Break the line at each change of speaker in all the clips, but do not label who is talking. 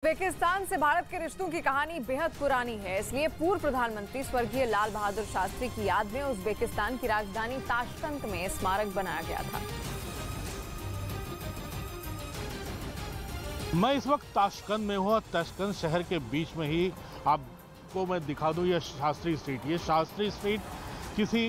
Uzbekistan से भारत के रिश्तों की कहानी बेहद पुरानी है, इसलिए पूर्व प्रधानमंत्री स्वर्गीय लाल बहादुर शास्त्री की याद में उज़्बेकिस्तान की राजधानी ताशकंद में स्मारक बनाया गया था।
मैं इस वक्त ताशकंद में हूँ। ताशकंद शहर के बीच में ही आपको मैं दिखा दूँ ये शास्त्री स्ट्रीट। ये शास्त्री स्ट्रीट किसी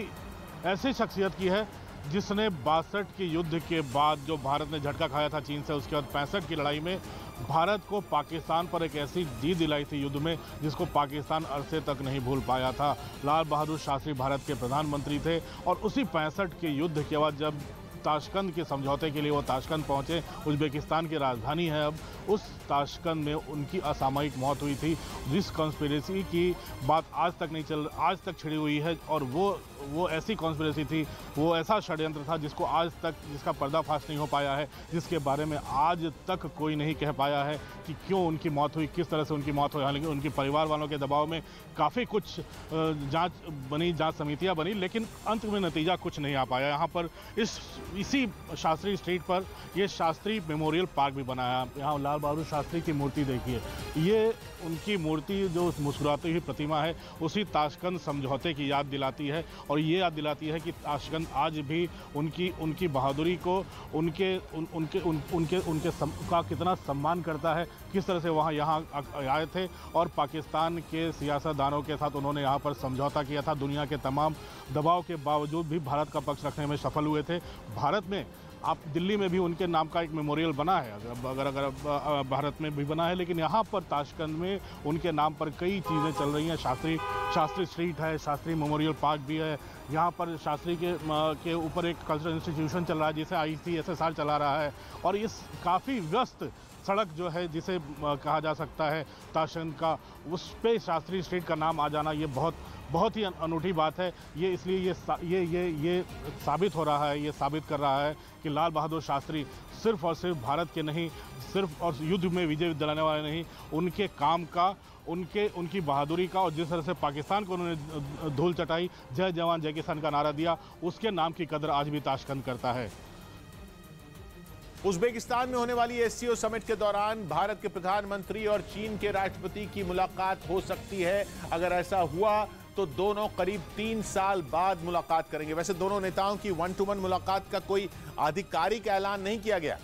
ऐसी शख्सियत की है जिसने 62 के युद्ध के बाद जो भारत ने झटका खाया था चीन से, उसके बाद 65 की लड़ाई में भारत को पाकिस्तान पर एक ऐसी जीत दिलाई थी युद्ध में जिसको पाकिस्तान अरसे तक नहीं भूल पाया था। लाल बहादुर शास्त्री भारत के प्रधानमंत्री थे और उसी 65 के युद्ध के बाद जब ताशकंद के समझौते के लिए वो ताशकंद पहुंचे, उज़्बेकिस्तान की राजधानी है अब, उस ताशकंद में उनकी असामयिक मौत हुई थी। जिस कॉन्स्पिरेसी की बात आज तक छिड़ी हुई है और वो ऐसी कॉन्स्पिरेसी थी, वो ऐसा षड्यंत्र था जिसका पर्दाफाश नहीं हो पाया है, जिसके बारे में आज तक कोई नहीं कह पाया है कि क्यों उनकी मौत हुई, किस तरह से उनकी मौत हुई। हालांकि उनके परिवार वालों के दबाव में काफ़ी कुछ जांच समितियां बनी, लेकिन अंत में नतीजा कुछ नहीं आ पाया। यहाँ पर इसी शास्त्री स्ट्रीट पर ये शास्त्री मेमोरियल पार्क भी बनाया। यहाँ लाल बहादुर शास्त्री की मूर्ति देखिए, ये उनकी मूर्ति जो मुस्कुराती हुई प्रतिमा है उसी ताशकंद समझौते की याद दिलाती है और ये याद दिलाती है कि ताशकंद आज भी उनकी बहादुरी को का कितना सम्मान करता है, किस तरह से वहाँ यहाँ आए थे और पाकिस्तान के सियासतदानों के साथ उन्होंने यहाँ पर समझौता किया था। दुनिया के तमाम दबाव के बावजूद भी भारत का पक्ष रखने में सफल हुए थे। भारत में आप दिल्ली में भी उनके नाम का एक मेमोरियल बना है, अगर भारत में भी बना है, लेकिन यहाँ पर ताशकंद में उनके नाम पर कई चीज़ें चल रही हैं। शास्त्री स्ट्रीट है, शास्त्री मेमोरियल पार्क भी है। यहाँ पर शास्त्री के ऊपर एक कल्चरल इंस्टीट्यूशन चल रहा है जिसे ICSSR चला रहा है और इस काफ़ी व्यस्त सड़क जो है जिसे कहा जा सकता है ताशकंद का, उस पे शास्त्री स्ट्रीट का नाम आ जाना ये बहुत ही अनूठी बात है। ये इसलिए ये साबित हो रहा है, ये साबित कर रहा है कि लाल बहादुर शास्त्री सिर्फ और सिर्फ भारत के नहीं, सिर्फ और युद्ध में विजय दिलाने वाले नहीं, उनके काम का, उनकी बहादुरी का और जिस तरह से पाकिस्तान को उन्होंने धूल चटाई, जय जवान जय किसान का नारा दिया, उसके नाम की कदर आज भी ताशकंद करता है।
उज़्बेकिस्तान में होने वाली SCO समिट के दौरान भारत के प्रधानमंत्री और चीन के राष्ट्रपति की मुलाकात हो सकती है। अगर ऐसा हुआ तो दोनों करीब 3 साल बाद मुलाकात करेंगे। वैसे दोनों नेताओं की 1-to-1 मुलाकात का कोई आधिकारिक ऐलान नहीं किया गया,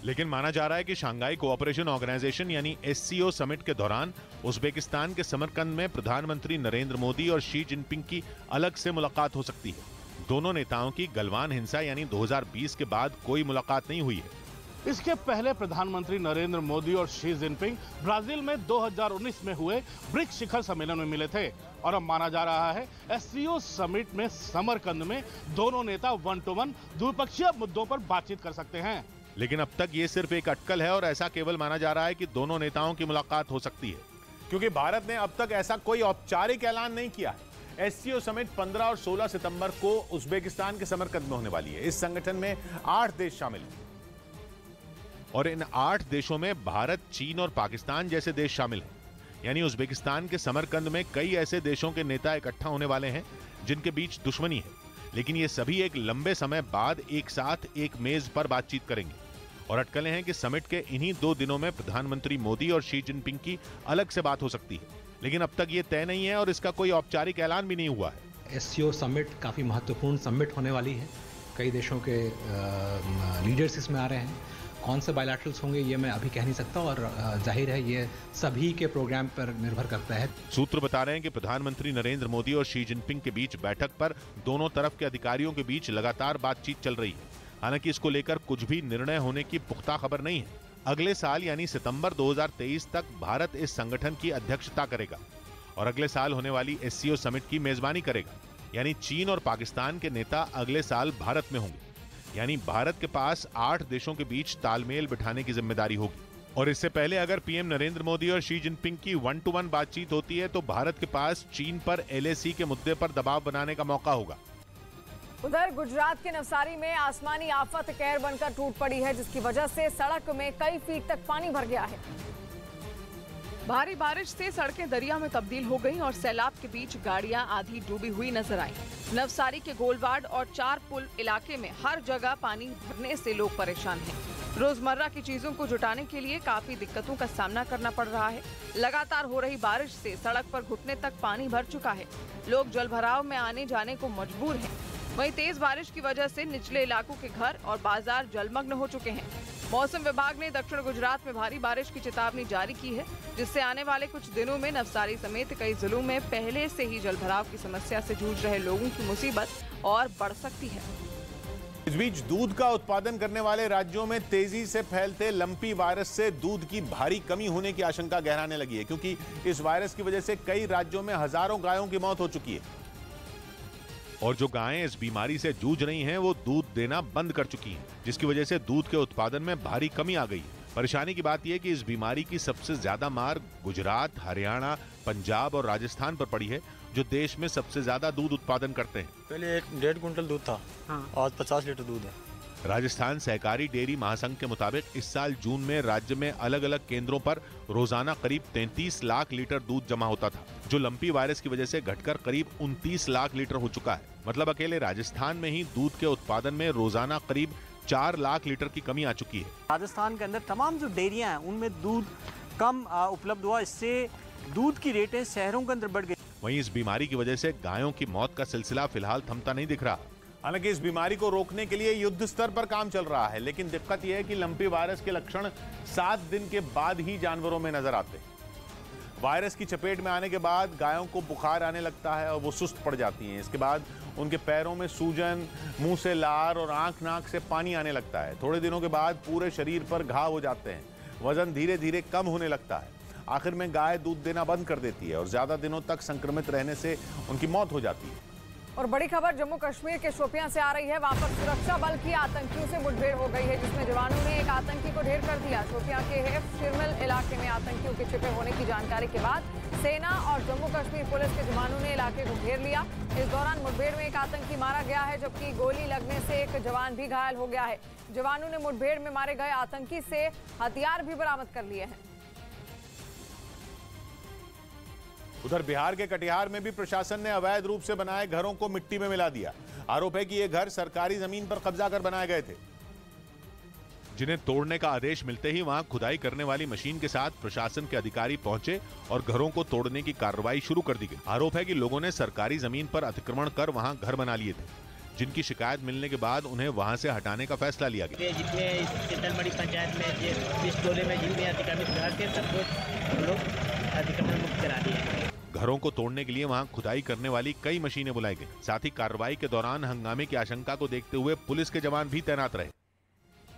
लेकिन माना जा रहा है कि शंघाई कोऑपरेशन ऑर्गेनाइजेशन यानी SCO समिट के दौरान उज़्बेकिस्तान के समरकंद में प्रधानमंत्री नरेंद्र मोदी और शी जिनपिंग की अलग से मुलाकात हो सकती है। दोनों नेताओं की गलवान हिंसा यानी 2020 के बाद कोई मुलाकात नहीं हुई है।
इसके पहले प्रधानमंत्री नरेंद्र मोदी और शी जिनपिंग ब्राजील में 2019 में हुए ब्रिक्स शिखर सम्मेलन में मिले थे और अब माना जा रहा है SCO समिट में समरकंद में दोनों नेता 1-to-1 द्विपक्षीय मुद्दों पर बातचीत कर सकते हैं।
लेकिन अब तक ये सिर्फ एक अटकल है और ऐसा केवल माना जा रहा है कि दोनों नेताओं की मुलाकात हो सकती है,
क्योंकि भारत ने अब तक ऐसा कोई औपचारिक ऐलान नहीं किया है। SCO समिट 15 और 16 सितंबर को उज़्बेकिस्तान के समरकंद में होने वाली है। इस संगठन में 8 देश शामिल हैं
और इन 8 देशों में भारत, चीन और पाकिस्तान जैसे देश शामिल हैं। यानी उज़्बेकिस्तान के समरकंद में कई ऐसे देशों के नेता इकट्ठा होने वाले हैं जिनके बीच दुश्मनी है, लेकिन ये सभी एक लंबे समय बाद एक साथ एक मेज पर बातचीत करेंगे। और अटकलें हैं कि समिट के इन्हीं 2 दिनों में प्रधानमंत्री मोदी और शी जिनपिंग की अलग से बात हो सकती है, लेकिन अब तक ये तय नहीं है और इसका कोई औपचारिक ऐलान भी नहीं हुआ है।
SCO समिट काफ़ी महत्वपूर्ण समिट होने वाली है। कई देशों के लीडर्स इसमें आ रहे हैं। कौन से बायलैटरल्स होंगे ये मैं अभी कह नहीं सकता और जाहिर है ये सभी के प्रोग्राम पर निर्भर करता है।
सूत्र बता रहे हैं कि प्रधानमंत्री नरेंद्र मोदी और शी जिनपिंग के बीच बैठक पर दोनों तरफ के अधिकारियों के बीच लगातार बातचीत चल रही है। हालांकि इसको लेकर कुछ भी निर्णय होने की पुख्ता खबर नहीं है। अगले साल यानी सितंबर 2023 तक भारत इस संगठन की अध्यक्षता करेगा और अगले साल होने वाली SCO समिट की मेजबानी करेगा। यानी चीन और पाकिस्तान के नेता अगले साल भारत में होंगे। यानी भारत के पास 8 देशों के बीच तालमेल बिठाने की जिम्मेदारी होगी। और इससे पहले अगर PM नरेंद्र मोदी और शी जिनपिंग की 1-to-1 बातचीत होती है तो भारत के पास चीन पर LAC के मुद्दे पर दबाव बनाने का मौका होगा।
उधर गुजरात के नवसारी में आसमानी आफत कहर बनकर टूट पड़ी है, जिसकी वजह से सड़क में कई फीट तक पानी भर गया है।
भारी बारिश से सड़कें दरिया में तब्दील हो गईं और सैलाब के बीच गाड़ियां आधी डूबी हुई नजर आईं। नवसारी के गोलवाड़ और 4 पुल इलाके में हर जगह पानी भरने से लोग परेशान हैं। रोजमर्रा की चीजों को जुटाने के लिए काफी दिक्कतों का सामना करना पड़ रहा है। लगातार हो रही बारिश से सड़क पर घुटने तक पानी भर चुका है। लोग जलभराव में आने जाने को मजबूर हैं। वहीं तेज बारिश की वजह से निचले इलाकों के घर और बाजार जलमग्न हो चुके हैं। मौसम विभाग ने दक्षिण गुजरात में भारी बारिश की चेतावनी जारी की है, जिससे आने वाले कुछ दिनों में नवसारी समेत कई जिलों में पहले से ही जलभराव की समस्या से जूझ रहे लोगों की मुसीबत और बढ़ सकती है।
इस बीच दूध का उत्पादन करने वाले राज्यों में तेजी से फैलते लंपी वायरस से दूध की भारी कमी होने की आशंका गहराने लगी है, क्योंकि इस वायरस की वजह से कई राज्यों में हजारों गायों की मौत हो चुकी है।
और जो गायें इस बीमारी से जूझ रही हैं, वो दूध देना बंद कर चुकी हैं, जिसकी वजह से दूध के उत्पादन में भारी कमी आ गई है। परेशानी की बात यह है कि इस बीमारी की सबसे ज्यादा मार गुजरात, हरियाणा, पंजाब और राजस्थान पर पड़ी है, जो देश में सबसे ज्यादा दूध उत्पादन करते हैं।
पहले 1.5 कुंटल दूध था, आज 50 लीटर दूध है।
राजस्थान सहकारी डेयरी महासंघ के मुताबिक इस साल जून में राज्य में अलग अलग केंद्रों पर रोजाना करीब 33 लाख लीटर दूध जमा होता था, जो लंपी वायरस की वजह से घटकर करीब 29 लाख लीटर हो चुका है। मतलब अकेले राजस्थान में ही दूध के उत्पादन में रोजाना करीब 4 लाख लीटर की कमी आ चुकी है।
राजस्थान के अंदर तमाम जो डेयरियां हैं उनमें दूध कम उपलब्ध हुआ, इससे दूध की रेटें शहरों के अंदर बढ़ गई।
वहीं इस बीमारी की वजह से गायों की मौत का सिलसिला फिलहाल थमता नहीं दिख रहा।
हालांकि इस बीमारी को रोकने के लिए युद्ध स्तर पर काम चल रहा है, लेकिन दिक्कत यह है कि लंपी वायरस के लक्षण 7 दिन के बाद ही जानवरों में नजर आते हैं। वायरस की चपेट में आने के बाद गायों को बुखार आने लगता है और वो सुस्त पड़ जाती हैं। इसके बाद उनके पैरों में सूजन, मुंह से लार और आंख नाक से पानी आने लगता है। थोड़े दिनों के बाद पूरे शरीर पर घाव हो जाते हैं। वजन धीरे धीरे कम होने लगता है। आखिर में गाय दूध देना बंद कर देती है और ज्यादा दिनों तक संक्रमित रहने से उनकी मौत हो जाती है।
और बड़ी खबर जम्मू कश्मीर के शोपियां से आ रही है। वहां पर सुरक्षा बल की आतंकियों से मुठभेड़ हो गई है, जिसमें जवानों ने एक आतंकी को ढेर कर दिया। शोपियां के शिरमल इलाके में आतंकियों के छिपे होने की जानकारी के बाद सेना और जम्मू कश्मीर पुलिस के जवानों ने इलाके को घेर लिया। इस दौरान मुठभेड़ में एक आतंकी मारा गया है, जबकि गोली लगने से एक जवान भी घायल हो गया है। जवानों ने मुठभेड़ में मारे गए आतंकी से हथियार भी बरामद कर लिए हैं।
उधर बिहार के कटिहार में भी प्रशासन ने अवैध रूप से बनाए घरों को मिट्टी में मिला दिया। आरोप है कि ये घर सरकारी जमीन पर कब्जा कर बनाए गए थे,
जिन्हें तोड़ने का आदेश मिलते ही वहां खुदाई करने वाली मशीन के साथ प्रशासन के अधिकारी पहुंचे और घरों को तोड़ने की कार्रवाई शुरू कर दी गई। आरोप है कि लोगों ने सरकारी जमीन पर अतिक्रमण कर वहां घर बना लिए थे, जिनकी शिकायत मिलने के बाद उन्हें वहां से हटाने का फैसला लिया गया।
जितने चितलमढ़ी पंचायत में इस टोले में जितने अतिक्रमित घर थे सबको लोग अतिक्रमण मुक्त करा दिए।
घरों को तोड़ने के लिए वहां खुदाई करने वाली कई मशीनें बुलाई गई। साथ ही कार्रवाई के दौरान हंगामे की आशंका को देखते हुए पुलिस के जवान भी तैनात रहे।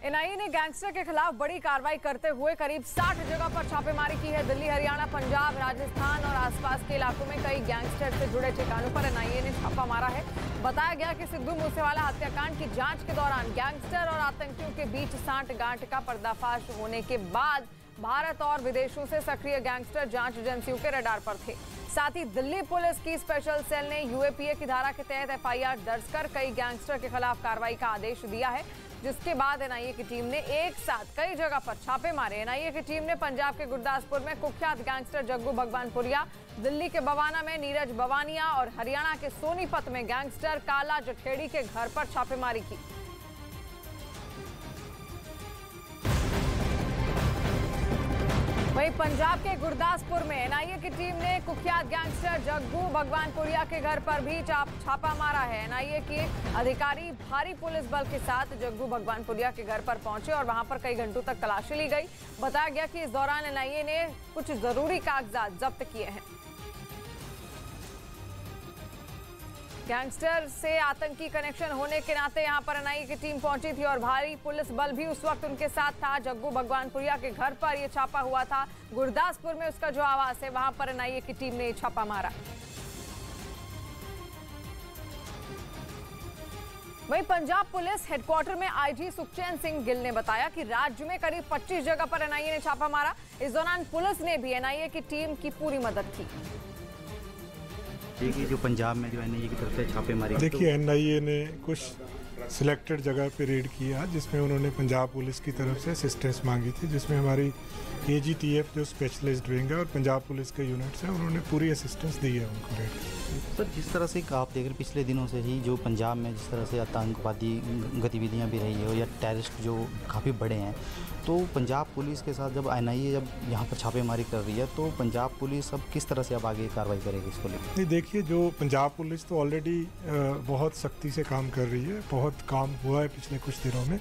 एनआईए ने गैंगस्टर के खिलाफ बड़ी कार्रवाई करते हुए करीब 60 जगह पर छापेमारी की है। दिल्ली, हरियाणा, पंजाब, राजस्थान और आसपास के इलाकों में कई गैंगस्टर से जुड़े ठिकानों पर एनआईए ने छापा मारा है। बताया गया कि सिद्धू मूसेवाला हत्याकांड की जांच के दौरान गैंगस्टर और आतंकियों के बीच सांठगांठ का पर्दाफाश होने के बाद भारत और विदेशों से सक्रिय गैंगस्टर जांच एजेंसियों के रडार पर थे। साथ ही दिल्ली पुलिस की स्पेशल सेल ने यूएपीए की धारा के तहत एफआईआर दर्ज कर कई गैंगस्टर के खिलाफ कार्रवाई का आदेश दिया है, जिसके बाद एनआईए की टीम ने एक साथ कई जगह पर छापे मारे। एनआईए की टीम ने पंजाब के गुरदासपुर में कुख्यात गैंगस्टर जग्गू भगवानपुरिया, दिल्ली के बवाना में नीरज बवानिया और हरियाणा के सोनीपत में गैंगस्टर काला जठेड़ी के घर पर छापेमारी की। वहीं पंजाब के गुरदासपुर में एनआईए की टीम ने कुख्यात गैंगस्टर जग्गू भगवानपुरिया के घर पर भी छापा मारा है। एनआईए के अधिकारी भारी पुलिस बल के साथ जग्गू भगवानपुरिया के घर पर पहुंचे और वहां पर कई घंटों तक तलाशी ली गई। बताया गया कि इस दौरान एनआईए ने कुछ जरूरी कागजात जब्त किए हैं। गैंगस्टर से आतंकी कनेक्शन होने के नाते यहां पर एनआईए की टीम पहुंची थी और भारी पुलिस बल भी उस वक्त उनके साथ था। जग्गू भगवानपुरिया के घर पर यह छापा हुआ था। गुरदासपुर में उसका जो आवास है वहां पर एनआईए की टीम ने छापा मारा। वहीं पंजाब पुलिस हेडक्वार्टर में आईजी सुखचैन सिंह गिल ने बताया कि राज्य में करीब 25 जगह पर एनआईए ने छापा मारा। इस दौरान पुलिस ने भी एनआईए की टीम की पूरी मदद की।
जो पंजाब में जो एनआईए की तरफ से छापेमारी,
देखिए एनआईए ने कुछ सिलेक्टेड जगह पे रेड किया, जिसमें उन्होंने पंजाब पुलिस की तरफ से असिस्टेंस मांगी थी, जिसमें हमारी एजीटीएफ जो स्पेशलिस्ट विंग है और पंजाब पुलिस के यूनिट्स हैं, उन्होंने पूरी असिस्टेंस दी है उनको रेड।
सर, जिस तरह से आप देख रहे पिछले दिनों से ही जो पंजाब में जिस तरह से आतंकवादी गतिविधियां भी रही है या टेररिस्ट जो काफ़ी बड़े हैं, तो पंजाब पुलिस के साथ जब NIA जब यहाँ पर छापेमारी कर रही है तो पंजाब पुलिस अब किस तरह से अब आगे कार्रवाई करेगी इसको लेकर?
नहीं, देखिए, जो पंजाब पुलिस तो ऑलरेडी बहुत सख्ती से काम कर रही है, बहुत काम हुआ है पिछले कुछ दिनों में,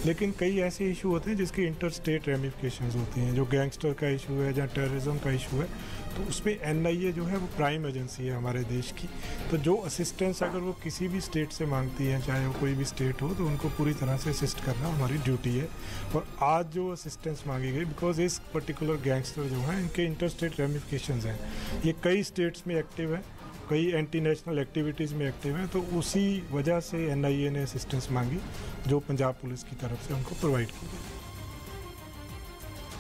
लेकिन कई ऐसे इशू होते हैं जिसकी इंटर स्टेट रेमिफिकेशंस होती हैं। जो गैंगस्टर का इशू है या टेररिज्म का इशू है, तो उसमें NIA जो है वो प्राइम एजेंसी है हमारे देश की। तो जो असिस्टेंस अगर वो किसी भी स्टेट से मांगती है, चाहे वो कोई भी स्टेट हो, तो उनको पूरी तरह से असिस्ट करना हमारी ड्यूटी है। और आज जो असिस्टेंस मांगी गई, बिकॉज इस पर्टिकुलर गैंगस्टर जो हैं इनके इंटर स्टेट रेमिफिकेशंस हैं, ये कई स्टेट्स में एक्टिव है, कई एंटी नेशनल एक्टिविटीज़ में एक्टिव हैं, तो उसी वजह से NIA ने असिस्टेंस मांगी, जो पंजाब पुलिस की तरफ से उनको प्रोवाइड की गई।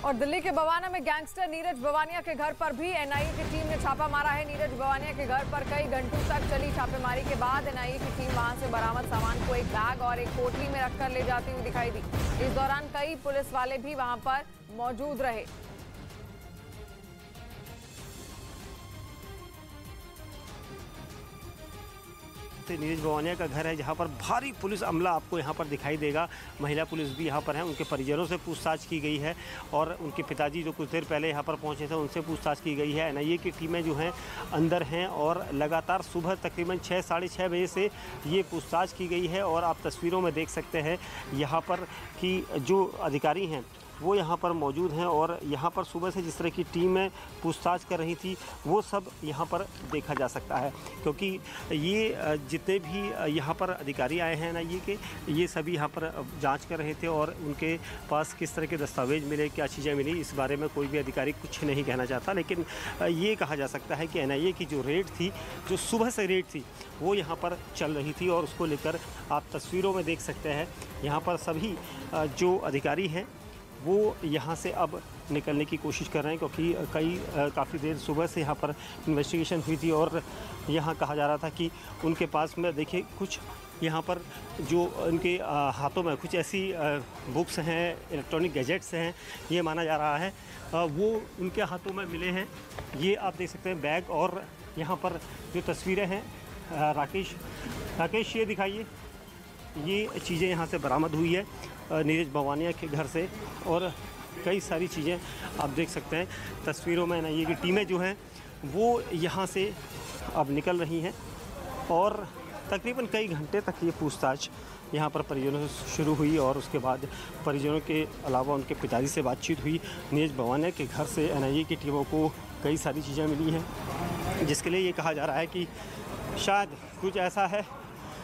और दिल्ली के बवाना में गैंगस्टर नीरज बवानिया के घर पर भी NIA की टीम ने छापा मारा है। नीरज बवानिया के घर पर कई घंटों तक चली छापेमारी के बाद NIA की टीम वहां से बरामद सामान को एक बैग और एक पोटली में रखकर ले जाती हुई दिखाई दी। इस दौरान कई पुलिस वाले भी वहां पर मौजूद रहे।
नीरज बवानिया का घर है, जहां पर भारी पुलिस अमला आपको यहां पर दिखाई देगा। महिला पुलिस भी यहां पर है, उनके परिजनों से पूछताछ की गई है और उनके पिताजी जो कुछ देर पहले यहां पर पहुंचे थे उनसे पूछताछ की गई है। NIA की टीमें जो हैं अंदर हैं और लगातार सुबह तकरीबन 6 साढ़े 6 बजे से ये पूछताछ की गई है। और आप तस्वीरों में देख सकते हैं यहाँ पर कि जो अधिकारी हैं वो यहाँ पर मौजूद हैं और यहाँ पर सुबह से जिस तरह की टीमें पूछताछ कर रही थी वो सब यहाँ पर देखा जा सकता है, क्योंकि ये जितने भी यहाँ पर अधिकारी आए हैं NIA के, ये सभी यहाँ पर जांच कर रहे थे और उनके पास किस तरह के दस्तावेज मिले, क्या चीज़ें मिली, इस बारे में कोई भी अधिकारी कुछ नहीं कहना चाहता। लेकिन ये कहा जा सकता है कि NIA की जो रेड थी, जो सुबह से रेड थी, वो यहाँ पर चल रही थी और उसको लेकर आप तस्वीरों में देख सकते हैं यहाँ पर सभी जो अधिकारी हैं वो यहाँ से अब निकलने की कोशिश कर रहे हैं, क्योंकि काफ़ी देर सुबह से यहाँ पर इन्वेस्टिगेशन हुई थी और यहाँ कहा जा रहा था कि उनके पास में देखिए कुछ यहाँ पर जो उनके हाथों में कुछ ऐसी बुक्स हैं, इलेक्ट्रॉनिक गैजेट्स हैं, ये माना जा रहा है वो उनके हाथों में मिले हैं। ये आप देख सकते हैं बैग और यहाँ पर जो तस्वीरें हैं, राकेश ये दिखाइए, ये चीज़ें यहाँ से बरामद हुई है नीरज बवानिया के घर से और कई सारी चीज़ें आप देख सकते हैं तस्वीरों में। NIA की टीमें जो हैं वो यहाँ से अब निकल रही हैं और तकरीबन कई घंटे तक ये पूछताछ यहाँ पर परिजनों से शुरू हुई और उसके बाद परिजनों के अलावा उनके पिताजी से बातचीत हुई। नीरज बवानिया के घर से NIA की टीमों को कई सारी चीज़ें मिली हैं, जिसके लिए ये कहा जा रहा है कि शायद कुछ ऐसा है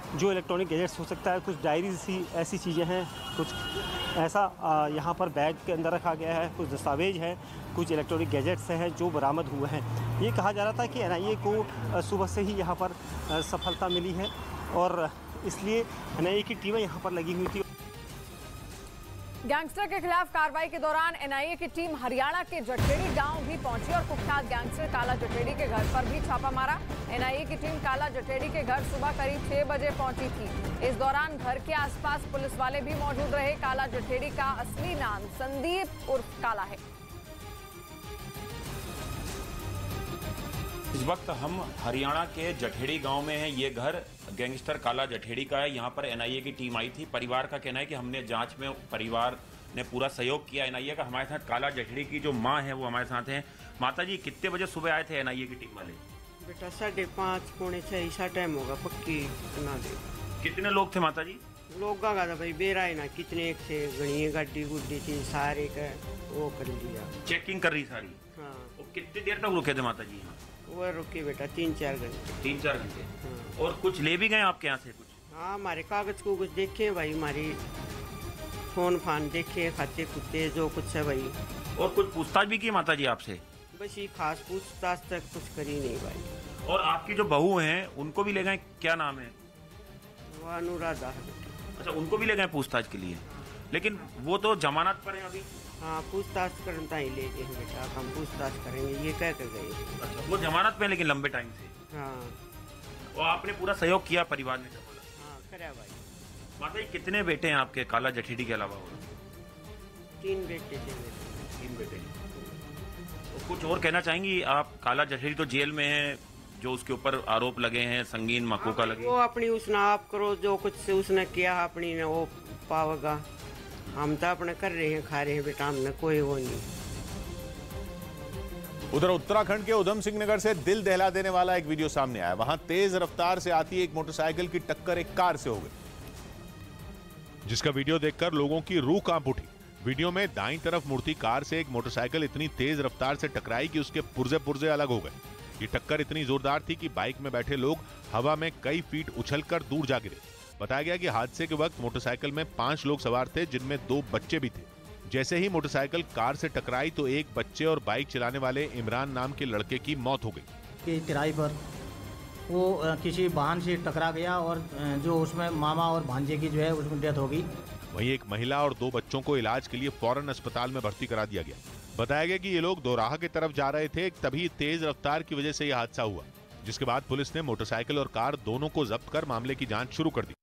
जो इलेक्ट्रॉनिक गैजेट्स हो सकता है, कुछ डायरीज सी ऐसी चीज़ें हैं, कुछ ऐसा यहाँ पर बैग के अंदर रखा गया है, कुछ दस्तावेज है, कुछ इलेक्ट्रॉनिक गैजेट्स हैं जो बरामद हुए हैं। ये कहा जा रहा था कि NIA को सुबह से ही यहाँ पर सफलता मिली है और इसलिए NIA की टीमें यहाँ पर लगी हुई थी।
गैंगस्टर के खिलाफ कार्रवाई के दौरान NIA की टीम हरियाणा के जठेड़ी गांव भी पहुंची और कुख्यात गैंगस्टर काला जठेड़ी के घर पर भी छापा मारा। NIA की टीम काला जठेड़ी के घर सुबह करीब 6 बजे पहुंची थी। इस दौरान घर के आसपास पुलिस वाले भी मौजूद रहे। काला जठेड़ी का असली नाम संदीप उर्फ काला है।
इस वक्त हम हरियाणा के जठेड़ी गांव में हैं। ये घर गैंगस्टर काला जठेड़ी का है। यहाँ पर NIA की टीम आई थी। परिवार का कहना है कि हमने जांच में परिवार ने पूरा सहयोग किया NIA का। हमारे साथ काला जठेड़ी की जो मां है वो हमारे साथ हैं। माता जी, कितने बजे सुबह आए थे NIA की टीम वाले?
बेटा 5:30 पौने 6 ऐसा टाइम होगा, पक्की ना दे।
कितने लोग थे माता जी?
लोग का था भाई, बेरा है ना कितने थे, गणिये गाड़ी गुड्डी थी, सारे का वो कर लिया,
चेकिंग कर रही सारी।
हाँ।
और कितनी देर तक रुके थे माता जी यहाँ?
वो रुके बेटा 3-4 घंटे।
3-4 घंटे। हाँ। और कुछ ले भी गए आपके यहाँ से कुछ?
हाँ, हमारे कागज को कुछ देखे भाई, हमारी फोन फान देखे, खाते कुत्ते जो कुछ है भाई।
और कुछ पूछताछ भी की माता जी आपसे?
बस ये खास पूछताछ तक कुछ करी नहीं भाई।
और आपकी जो बहू हैं उनको भी ले गए, क्या नाम है?
वो अनुराधा।
अच्छा, उनको भी ले गए पूछताछ के लिए, लेकिन वो तो जमानत पर है अभी।
हाँ, पूछताछ करता ही ले गए बेटा, हम पूछताछ करेंगे, ये कह कर गए।
अच्छा, वो जमानत पे लेकिन लंबे टाइम से।
हाँ।
और आपने पूरा सहयोग किया परिवार ने?
हाँ, करा भाई।
माता जी, कितने बेटे हैं आपके काला जठेड़ी के अलावा?
3 बेटे थे मेरे।
3 बेटे। तो कुछ और कहना चाहेंगी आप? काला जठेड़ी तो जेल में है, जो उसके ऊपर आरोप लगे हैं, संगीन मकोका लगे?
वो अपनी उसने आप करो, जो कुछ उसने किया अपनी ने वो पावेगा। हम तो अपने कर रहे हैं, खा रहे हैं बेटा, हमने कोई वो नहीं।
उधर उत्तराखंड के उधम सिंह नगर से दिल दहला देने वाला एक वीडियो सामने आया। वहां तेज रफ्तार से आती एक मोटरसाइकिल की टक्कर एक कार से हो गई,
जिसका वीडियो देखकर लोगों की रूह कांप उठी। वीडियो में दाईं तरफ मुड़ती कार से एक मोटरसाइकिल इतनी तेज रफ्तार से टकराई कि उसके पुर्जे पुर्जे अलग हो गए। ये टक्कर इतनी जोरदार थी कि बाइक में बैठे लोग हवा में कई फीट उछलकर दूर जा गिरे। बताया गया कि हादसे के वक्त मोटरसाइकिल में 5 लोग सवार थे, जिनमें 2 बच्चे भी थे। जैसे ही मोटरसाइकिल कार से टकराई तो एक बच्चे और बाइक चलाने वाले इमरान नाम के लड़के की मौत हो गई।
कि किराए पर वो किसी वाहन से टकरा गया और जो उसमें मामा और भांजे की जो है उसमें डेथ हो गई।
वहीं एक महिला और 2 बच्चों को इलाज के लिए फौरन अस्पताल में भर्ती करा दिया गया। बताया गया कि ये लोग दोराहा की तरफ जा रहे थे, तभी तेज रफ्तार की वजह से यह हादसा हुआ, जिसके बाद पुलिस ने मोटरसाइकिल और कार दोनों को जब्त कर मामले की जांच शुरू कर दी।